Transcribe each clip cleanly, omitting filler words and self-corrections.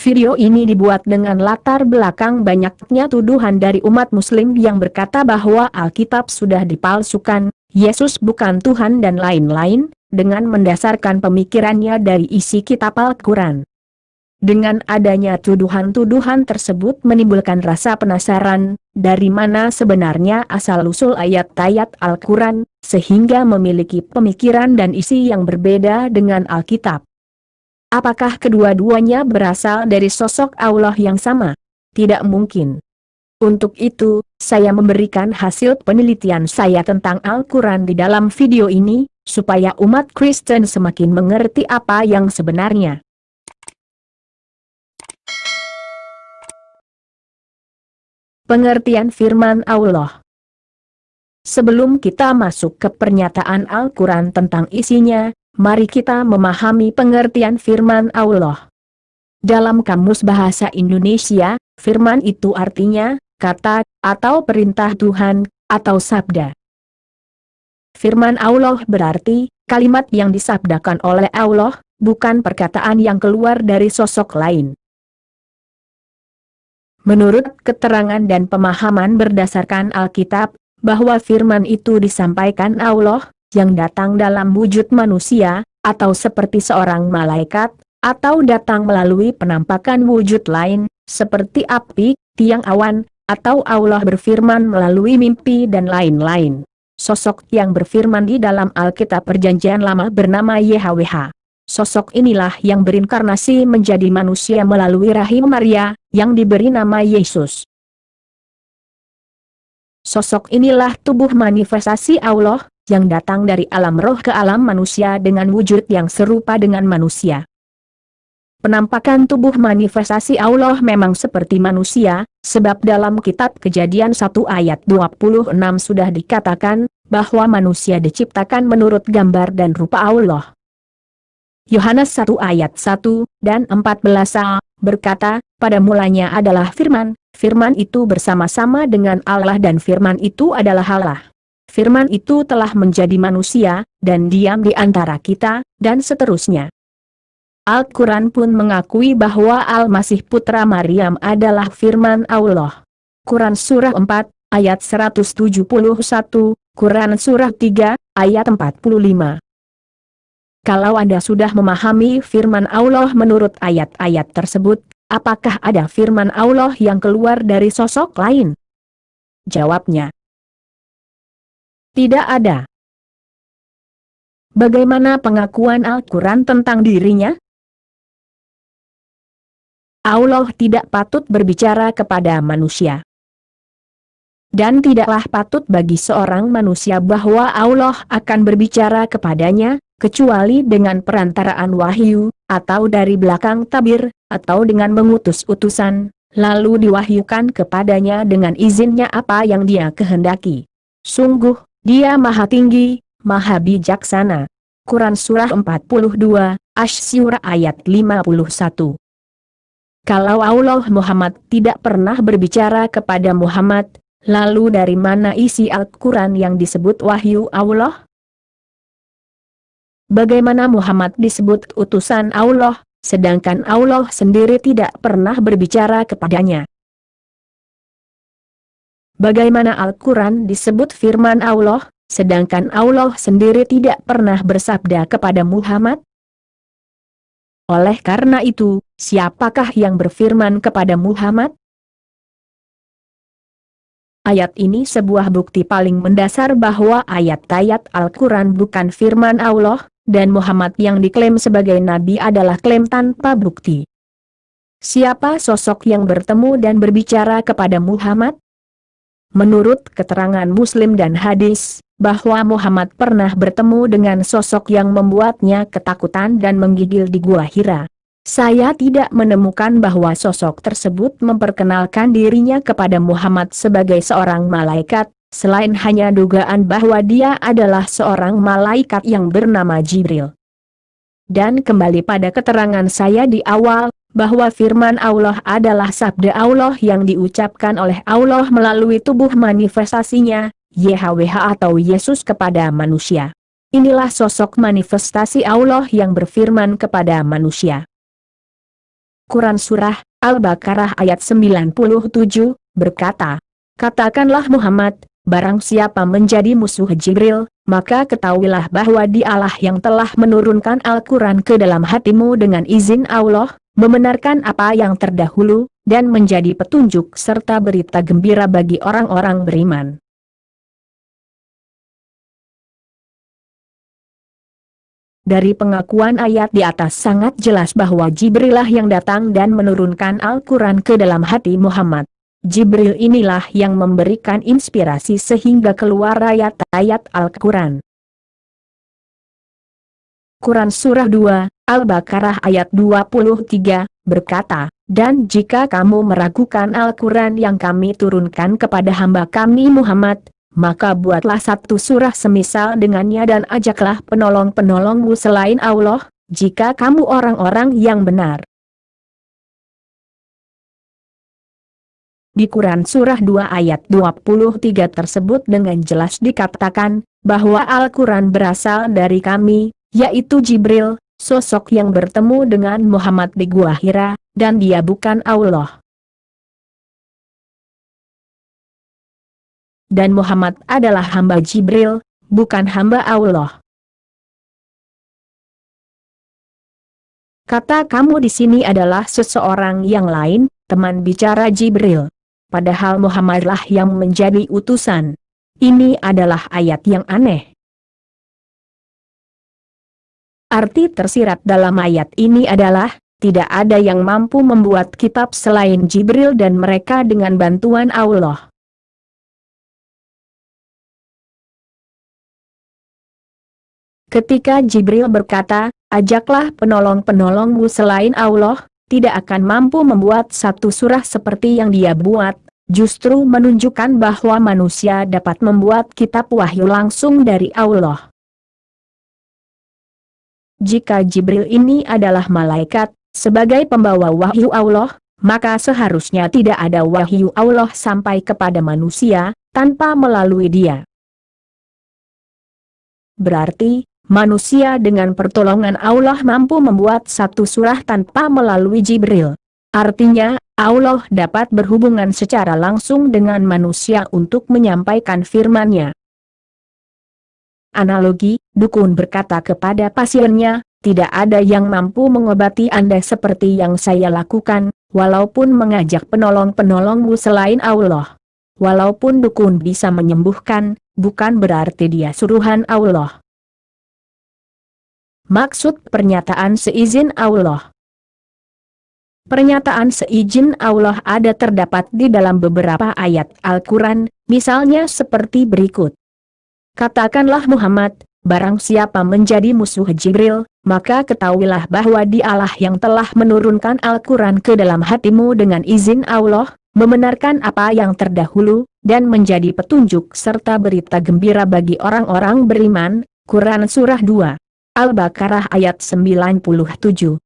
Video ini dibuat dengan latar belakang banyaknya tuduhan dari umat Muslim yang berkata bahwa Alkitab sudah dipalsukan, Yesus bukan Tuhan dan lain-lain, dengan mendasarkan pemikirannya dari isi kitab Al-Quran. Dengan adanya tuduhan-tuduhan tersebut menimbulkan rasa penasaran, dari mana sebenarnya asal-usul ayat-ayat Al-Quran, sehingga memiliki pemikiran dan isi yang berbeda dengan Alkitab. Apakah kedua-duanya berasal dari sosok Allah yang sama? Tidak mungkin. Untuk itu, saya memberikan hasil penelitian saya tentang Al-Quran di dalam video ini, supaya umat Kristen semakin mengerti apa yang sebenarnya. Pengertian firman Allah. Sebelum kita masuk ke pernyataan Al-Quran tentang isinya, mari kita memahami pengertian firman Allah. Dalam Kamus Bahasa Indonesia, firman itu artinya, kata, atau perintah Tuhan, atau sabda. Firman Allah berarti, kalimat yang disabdakan oleh Allah, bukan perkataan yang keluar dari sosok lain. Menurut keterangan dan pemahaman berdasarkan Alkitab, bahwa firman itu disampaikan Allah, yang datang dalam wujud manusia, atau seperti seorang malaikat, atau datang melalui penampakan wujud lain, seperti api, tiang awan, atau Allah berfirman melalui mimpi dan lain-lain. Sosok yang berfirman di dalam Alkitab Perjanjian Lama bernama YHWH. Sosok inilah yang berinkarnasi menjadi manusia melalui rahim Maria, yang diberi nama Yesus. Sosok inilah tubuh manifestasi Allah, yang datang dari alam roh ke alam manusia dengan wujud yang serupa dengan manusia. Penampakan tubuh manifestasi Allah memang seperti manusia, sebab dalam kitab Kejadian 1 ayat 26 sudah dikatakan, bahwa manusia diciptakan menurut gambar dan rupa Allah. Yohanes 1 ayat 1 dan 14a, berkata, pada mulanya adalah firman, firman itu bersama-sama dengan Allah dan firman itu adalah Allah. Firman itu telah menjadi manusia, dan diam di antara kita, dan seterusnya. Al-Quran pun mengakui bahwa Al-Masih Putra Maryam adalah firman Allah. Quran Surah 4, ayat 171, Quran Surah 3, ayat 45. Kalau Anda sudah memahami firman Allah menurut ayat-ayat tersebut, apakah ada firman Allah yang keluar dari sosok lain? Jawabnya, tidak ada. Bagaimana pengakuan Al-Quran tentang dirinya? Allah tidak patut berbicara kepada manusia. Dan tidaklah patut bagi seorang manusia bahwa Allah akan berbicara kepadanya, kecuali dengan perantaraan wahyu, atau dari belakang tabir, atau dengan mengutus utusan, lalu diwahyukan kepadanya dengan izinnya apa yang dia kehendaki. Sungguh, Dia Maha Tinggi, Maha Bijaksana. Quran Surah 42, Asy-Syura ayat 51. Kalau Allah Muhammad tidak pernah berbicara kepada Muhammad, lalu dari mana isi Al-Quran yang disebut wahyu Allah? Bagaimana Muhammad disebut utusan Allah, sedangkan Allah sendiri tidak pernah berbicara kepadanya? Bagaimana Al-Quran disebut firman Allah, sedangkan Allah sendiri tidak pernah bersabda kepada Muhammad? Oleh karena itu, siapakah yang berfirman kepada Muhammad? Ayat ini sebuah bukti paling mendasar bahwa ayat-ayat Al-Quran bukan firman Allah, dan Muhammad yang diklaim sebagai nabi adalah klaim tanpa bukti. Siapa sosok yang bertemu dan berbicara kepada Muhammad? Menurut keterangan Muslim dan hadis, bahwa Muhammad pernah bertemu dengan sosok yang membuatnya ketakutan dan menggigil di Gua Hira. Saya tidak menemukan bahwa sosok tersebut memperkenalkan dirinya kepada Muhammad sebagai seorang malaikat, selain hanya dugaan bahwa dia adalah seorang malaikat yang bernama Jibril. Dan kembali pada keterangan saya di awal, bahwa firman Allah adalah sabda Allah yang diucapkan oleh Allah melalui tubuh manifestasinya, YHWH atau Yesus kepada manusia. Inilah sosok manifestasi Allah yang berfirman kepada manusia. Quran Surah Al-Baqarah ayat 97, berkata, "Katakanlah Muhammad, barang siapa menjadi musuh Jibril, maka ketahuilah bahwa dialah yang telah menurunkan Al-Quran ke dalam hatimu dengan izin Allah, membenarkan apa yang terdahulu, dan menjadi petunjuk serta berita gembira bagi orang-orang beriman." Dari pengakuan ayat di atas sangat jelas bahwa Jibrilah yang datang dan menurunkan Al-Quran ke dalam hati Muhammad. Jibril inilah yang memberikan inspirasi sehingga keluar ayat-ayat Al-Quran. Quran Surah 2, Al-Baqarah ayat 23, berkata, "Dan jika kamu meragukan Al-Quran yang kami turunkan kepada hamba kami Muhammad, maka buatlah satu surah semisal dengannya dan ajaklah penolong-penolongmu selain Allah, jika kamu orang-orang yang benar." Di Quran Surah 2 ayat 23 tersebut dengan jelas dikatakan, bahwa Al-Quran berasal dari kami, yaitu Jibril, sosok yang bertemu dengan Muhammad di Gua Hira, dan dia bukan Allah. Dan Muhammad adalah hamba Jibril, bukan hamba Allah. Kata kamu di sini adalah seseorang yang lain, teman bicara Jibril. Padahal Muhammadlah yang menjadi utusan. Ini adalah ayat yang aneh. Arti tersirat dalam ayat ini adalah, tidak ada yang mampu membuat kitab selain Jibril dan mereka dengan bantuan Allah. Ketika Jibril berkata, "Ajaklah penolong-penolongmu selain Allah," tidak akan mampu membuat satu surah seperti yang dia buat, justru menunjukkan bahwa manusia dapat membuat kitab wahyu langsung dari Allah. Jika Jibril ini adalah malaikat, sebagai pembawa wahyu Allah, maka seharusnya tidak ada wahyu Allah sampai kepada manusia, tanpa melalui dia. Berarti, manusia dengan pertolongan Allah mampu membuat satu surah tanpa melalui Jibril. Artinya, Allah dapat berhubungan secara langsung dengan manusia untuk menyampaikan firman-Nya. Analogi, dukun berkata kepada pasiennya, "Tidak ada yang mampu mengobati Anda seperti yang saya lakukan, walaupun mengajak penolong-penolongmu selain Allah." Walaupun dukun bisa menyembuhkan, bukan berarti dia suruhan Allah. Maksud pernyataan seizin Allah. Pernyataan seizin Allah ada terdapat di dalam beberapa ayat Al-Quran, misalnya seperti berikut. "Katakanlah Muhammad, barang siapa menjadi musuh Jibril, maka ketahuilah bahwa dialah yang telah menurunkan Al-Quran ke dalam hatimu dengan izin Allah, membenarkan apa yang terdahulu, dan menjadi petunjuk serta berita gembira bagi orang-orang beriman." Quran Surah 2, Al-Baqarah ayat 97.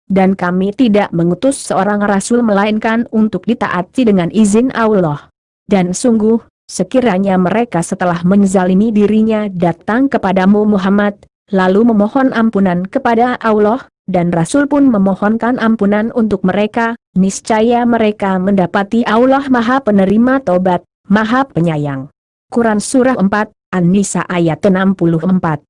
"Dan kami tidak mengutus seorang rasul melainkan untuk ditaati dengan izin Allah. Dan sungguh, sekiranya mereka setelah menzalimi dirinya datang kepadamu Muhammad, lalu memohon ampunan kepada Allah, dan Rasul pun memohonkan ampunan untuk mereka, niscaya mereka mendapati Allah Maha Penerima Tobat, Maha Penyayang." Quran Surah 4, An-Nisa ayat 64.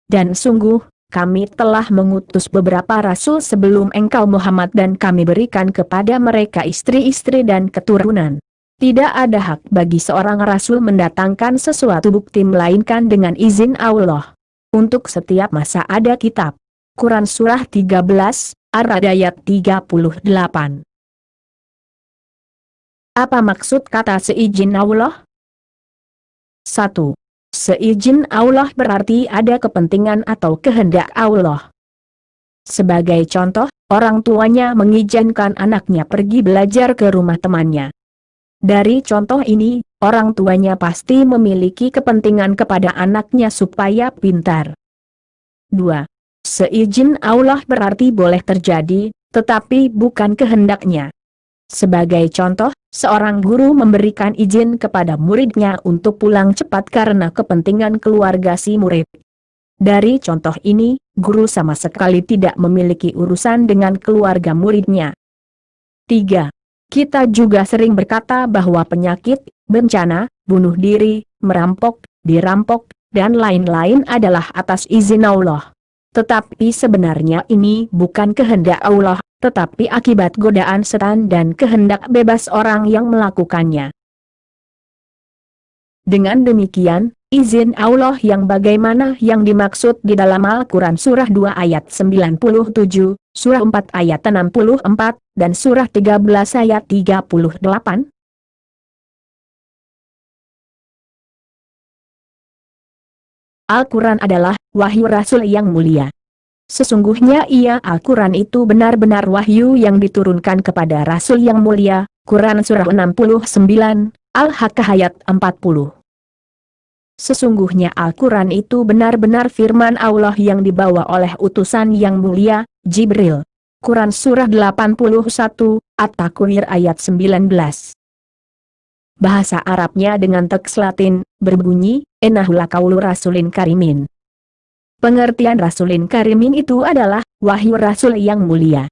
"Dan sungguh, kami telah mengutus beberapa rasul sebelum engkau Muhammad dan kami berikan kepada mereka istri-istri dan keturunan. Tidak ada hak bagi seorang rasul mendatangkan sesuatu bukti melainkan dengan izin Allah. Untuk setiap masa ada kitab." Quran Surah 13, Ar-Ra'd ayat 38. Apa maksud kata seizin Allah? 1. Seizin Allah berarti ada kepentingan atau kehendak Allah. Sebagai contoh, orang tuanya mengizinkan anaknya pergi belajar ke rumah temannya. Dari contoh ini, orang tuanya pasti memiliki kepentingan kepada anaknya supaya pintar. 2. Seizin Allah berarti boleh terjadi, tetapi bukan kehendaknya. Sebagai contoh, seorang guru memberikan izin kepada muridnya untuk pulang cepat karena kepentingan keluarga si murid. Dari contoh ini, guru sama sekali tidak memiliki urusan dengan keluarga muridnya. 3. Kita juga sering berkata bahwa penyakit, bencana, bunuh diri, merampok, dirampok, dan lain-lain adalah atas izin Allah. Tetapi sebenarnya ini bukan kehendak Allah, tetapi akibat godaan setan dan kehendak bebas orang yang melakukannya. Dengan demikian, izin Allah yang bagaimana yang dimaksud di dalam Al-Quran Surah 2 ayat 97, Surah 4 ayat 64, dan Surah 13 ayat 38? Al-Quran adalah wahyu Rasul yang mulia. Sesungguhnya Al-Quran itu benar-benar wahyu yang diturunkan kepada Rasul yang mulia. Quran Surah 69, Al-Haqqah ayat 40. Sesungguhnya Al-Quran itu benar-benar firman Allah yang dibawa oleh utusan yang mulia, Jibril. Quran Surah 81, At-Takwir ayat 19. Bahasa Arabnya dengan teks Latin, berbunyi, Innahula qaulu Rasulin Karimin. Pengertian Rasulin Karimin itu adalah, wahyu Rasul yang mulia.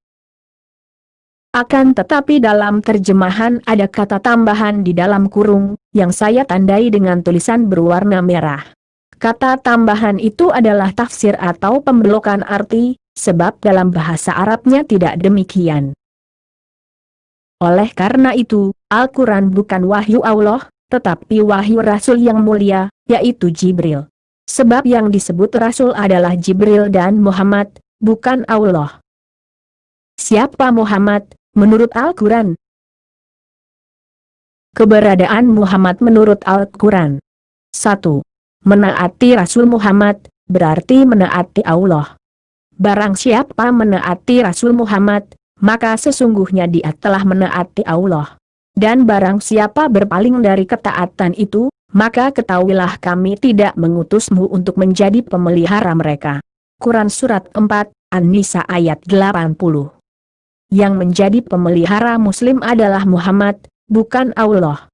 Akan tetapi dalam terjemahan ada kata tambahan di dalam kurung, yang saya tandai dengan tulisan berwarna merah. Kata tambahan itu adalah tafsir atau pembelokan arti, sebab dalam bahasa Arabnya tidak demikian. Oleh karena itu, Al-Quran bukan wahyu Allah, tetapi wahyu Rasul yang mulia, yaitu Jibril. Sebab yang disebut Rasul adalah Jibril dan Muhammad, bukan Allah. Siapa Muhammad, menurut Al-Quran? Keberadaan Muhammad menurut Al-Quran. 1. Menaati Rasul Muhammad, berarti menaati Allah. Barang siapa menaati Rasul Muhammad, maka sesungguhnya dia telah menaati Allah. Dan barang siapa berpaling dari ketaatan itu, maka ketahuilah kami tidak mengutusmu untuk menjadi pemelihara mereka. Quran Surat 4, An-Nisa ayat 80. Yang menjadi pemelihara Muslim adalah Muhammad, bukan Allah.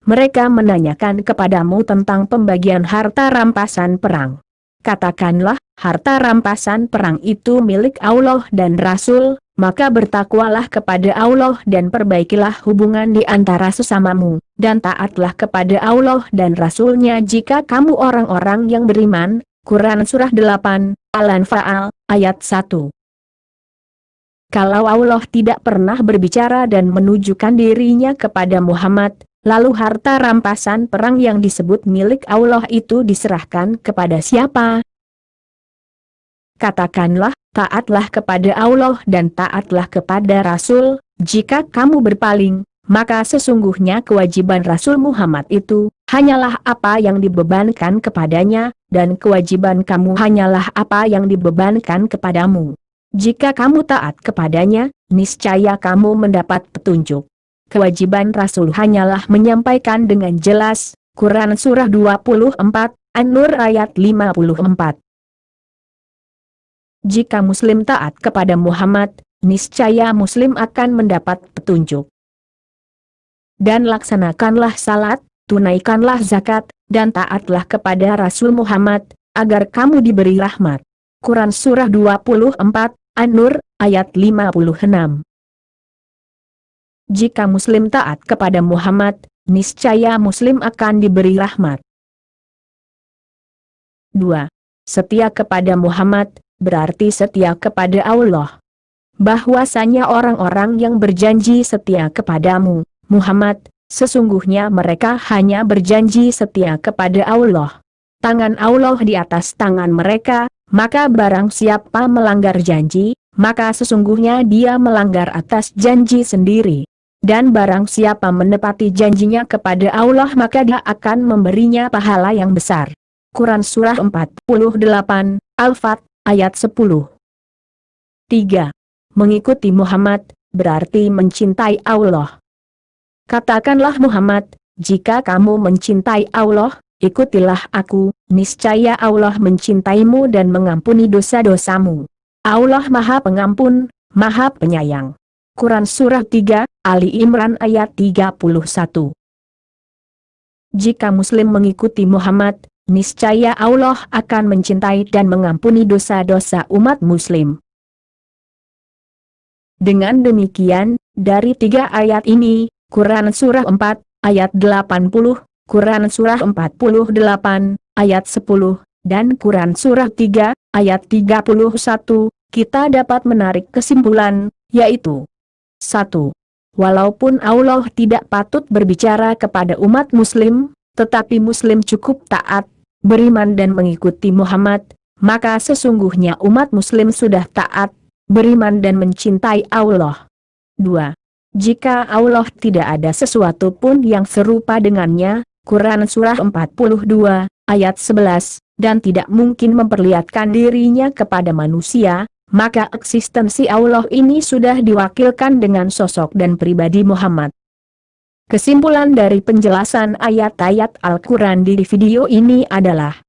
Mereka menanyakan kepadamu tentang pembagian harta rampasan perang. Katakanlah, harta rampasan perang itu milik Allah dan Rasul, maka bertakwalah kepada Allah dan perbaikilah hubungan di antara sesamamu, dan taatlah kepada Allah dan Rasul-Nya jika kamu orang-orang yang beriman. Quran Surah 8, Al-Anfal, ayat 1. Kalau Allah tidak pernah berbicara dan menunjukkan dirinya kepada Muhammad, lalu harta rampasan perang yang disebut milik Allah itu diserahkan kepada siapa? Katakanlah, taatlah kepada Allah dan taatlah kepada Rasul. Jika kamu berpaling, maka sesungguhnya kewajiban Rasul Muhammad itu hanyalah apa yang dibebankan kepadanya, dan kewajiban kamu hanyalah apa yang dibebankan kepadamu. Jika kamu taat kepadanya, niscaya kamu mendapat petunjuk. Kewajiban Rasul hanyalah menyampaikan dengan jelas. Quran Surah 24, An-Nur ayat 54. Jika Muslim taat kepada Muhammad, niscaya Muslim akan mendapat petunjuk. Dan laksanakanlah salat, tunaikanlah zakat, dan taatlah kepada Rasul Muhammad, agar kamu diberi rahmat. Quran Surah 24, An-Nur, ayat 56. Jika Muslim taat kepada Muhammad, niscaya Muslim akan diberi rahmat. 2. Setia kepada Muhammad, berarti setia kepada Allah. Bahwasanya orang-orang yang berjanji setia kepadamu, Muhammad, sesungguhnya mereka hanya berjanji setia kepada Allah. Tangan Allah di atas tangan mereka, maka barang siapa melanggar janji, maka sesungguhnya dia melanggar atas janji sendiri. Dan barang siapa menepati janjinya kepada Allah maka dia akan memberinya pahala yang besar. Quran Surah 48, Al-Fat, ayat 10. 3. Mengikuti Muhammad, berarti mencintai Allah. Katakanlah Muhammad, jika kamu mencintai Allah, ikutilah aku, niscaya Allah mencintaimu dan mengampuni dosa-dosamu. Allah Maha Pengampun, Maha Penyayang. Quran Surah 3, Ali Imran ayat 31. Jika Muslim mengikuti Muhammad, niscaya Allah akan mencintai dan mengampuni dosa-dosa umat muslim. Dengan demikian, dari 3 ayat ini, Quran Surah 4, ayat 80, Quran Surah 48, ayat 10, dan Quran Surah 3, ayat 31, kita dapat menarik kesimpulan, yaitu 1. Walaupun Allah tidak patut berbicara kepada umat muslim, tetapi muslim cukup taat, beriman dan mengikuti Muhammad, maka sesungguhnya umat muslim sudah taat, beriman dan mencintai Allah. 2. Jika Allah tidak ada sesuatu pun yang serupa dengannya, Quran Surah 42, ayat 11, dan tidak mungkin memperlihatkan dirinya kepada manusia, maka eksistensi Allah ini sudah diwakilkan dengan sosok dan pribadi Muhammad. Kesimpulan dari penjelasan ayat-ayat Al-Quran di video ini adalah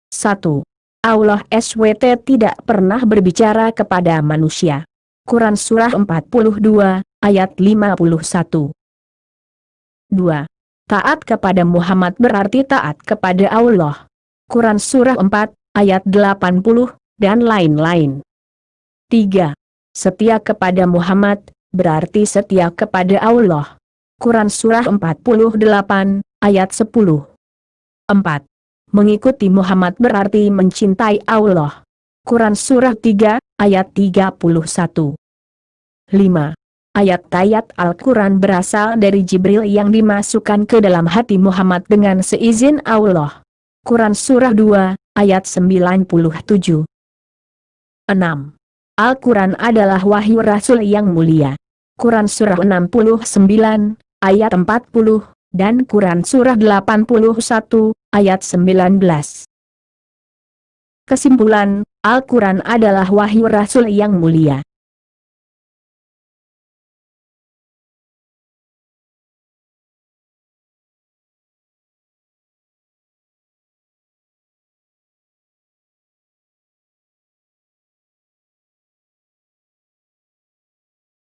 1. Allah SWT tidak pernah berbicara kepada manusia. Quran Surah 42, ayat 51. 2. Taat kepada Muhammad berarti taat kepada Allah. Quran Surah 4, ayat 80, dan lain-lain. 3. Setia kepada Muhammad, berarti setia kepada Allah. Quran Surah 48, ayat 10. 4. Mengikuti Muhammad berarti mencintai Allah. Quran Surah 3, ayat 31. 5. Ayat-ayat Al-Quran berasal dari Jibril yang dimasukkan ke dalam hati Muhammad dengan seizin Allah. Quran Surah 2, ayat 97. 6. Al-Quran adalah wahyu Rasul yang mulia. Quran Surah 69, ayat 40, dan Quran Surah 81, ayat 19. Kesimpulan, Al-Quran adalah wahyu Rasul yang mulia.